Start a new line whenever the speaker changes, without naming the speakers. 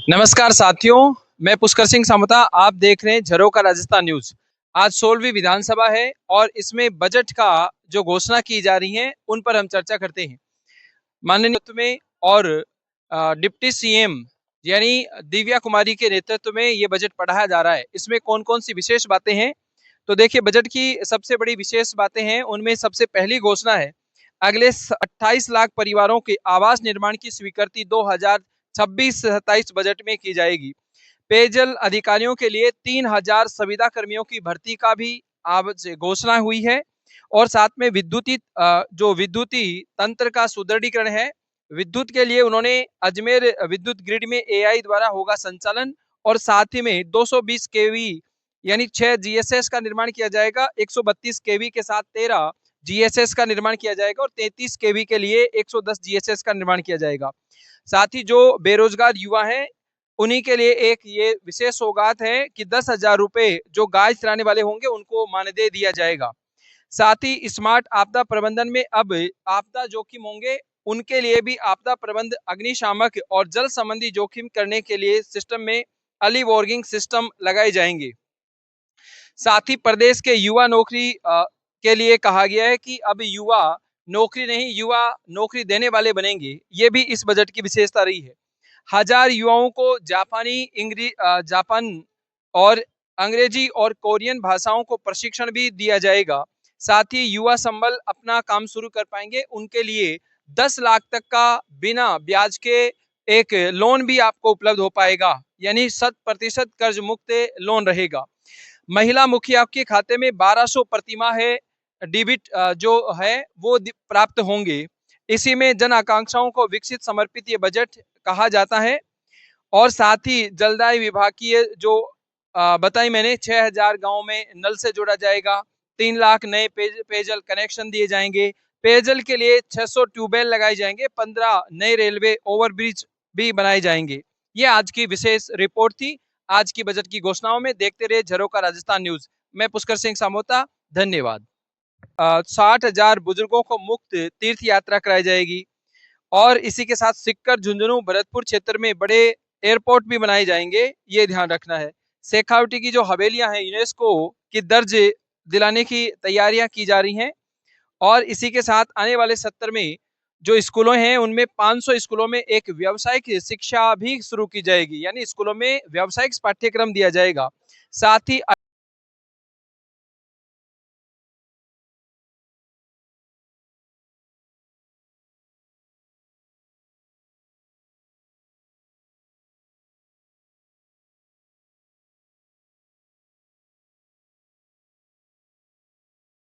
नमस्कार साथियों, मैं पुष्कर सिंह सामोता। आप देख रहे हैं झरोखा राजस्थान न्यूज। आज 16वीं विधानसभा है और इसमें बजट का जो घोषणा की जा रही है उन पर हम चर्चा करते हैं। माननीय नेतृत्व में और डिप्टी सीएम यानी दिव्या कुमारी के नेतृत्व में ये बजट पढ़ाया जा रहा है। इसमें कौन कौन सी विशेष बातें हैं, तो देखिए बजट की सबसे बड़ी विशेष बातें हैं। उनमें सबसे पहली घोषणा है अगले 28 लाख परिवारों के आवास निर्माण की स्वीकृति 2026-27 बजट में की जाएगी। पेयजल अधिकारियों के लिए 3000 संविदा कर्मियों की भर्ती का भी आज घोषणा हुई है। और साथ में जो विद्युती तंत्र का सुदृढ़ीकरण है, विद्युत के लिए उन्होंने अजमेर विद्युत ग्रिड में एआई द्वारा होगा संचालन। और साथ ही में 220 केवी यानी 6 जीएसएस का निर्माण किया जाएगा। 132 केवी के साथ 13 जीएसएस का निर्माण किया जाएगा और 33 केवी के लिए 110 जीएसएस का निर्माण किया जाएगा। साथ ही जो बेरोजगार युवा हैं उन्हीं के लिए एक ये विशेष सौगात है कि 10,000 रुपए जो गाय चराने वाले होंगे उनको मानदेय दिया जाएगा। साथ ही स्मार्ट आपदा प्रबंधन में अब आपदा जोखिम होंगे उनके लिए भी आपदा प्रबंध, अग्निशामक और जल संबंधी जोखिम करने के लिए सिस्टम में अर्ली वार्निंग सिस्टम लगाए जाएंगे। साथ ही प्रदेश के युवा नौकरी के लिए कहा गया है कि अब युवा नौकरी नहीं, युवा नौकरी देने वाले बनेंगे। ये भी इस बजट की विशेषता रही है। 1000 युवाओं को जापान और अंग्रेजी और कोरियन भाषाओं को प्रशिक्षण भी दिया जाएगा। साथ ही युवा संबल अपना काम शुरू कर पाएंगे उनके लिए 10 लाख तक का बिना ब्याज के एक लोन भी आपको उपलब्ध हो पाएगा, यानी 100% कर्ज मुक्त लोन रहेगा। महिला मुखिया के खाते में 1200 प्रतिमाह है डिबिट जो है वो प्राप्त होंगे। इसी में जन आकांक्षाओं को विकसित समर्पित ये बजट कहा जाता है। और साथ ही जलदाय विभाग की जो बताई मैंने 6000 गांव में नल से जोड़ा जाएगा। 3 लाख नए पेयजल कनेक्शन दिए जाएंगे। पेयजल के लिए 600 ट्यूबवेल लगाए जाएंगे। 15 नए रेलवे ओवरब्रिज भी बनाए जाएंगे। ये आज की विशेष रिपोर्ट थी। आज की बजट की घोषणाओं में देखते रहे झरोखा राजस्थान न्यूज। मैं पुष्कर सिंह सामोता, धन्यवाद। 60,000 बुजुर्गों को मुफ्त तीर्थ यात्रा कराई जाएगी। और इसी के साथ सिक्कर, झुंझुनू, भरतपुर क्षेत्र में बड़े एयरपोर्ट भी बनाए जाएंगे, ये ध्यान रखना है। शेखावटी की जो हवेलियां हैं यूनेस्को की दर्ज दिलाने की तैयारियां की जा रही हैं। और इसी के साथ आने वाले सत्र में जो स्कूलों हैं उनमें 500 स्कूलों में एक व्यावसायिक शिक्षा भी शुरू की जाएगी, यानी स्कूलों में व्यावसायिक पाठ्यक्रम दिया जाएगा। साथ ही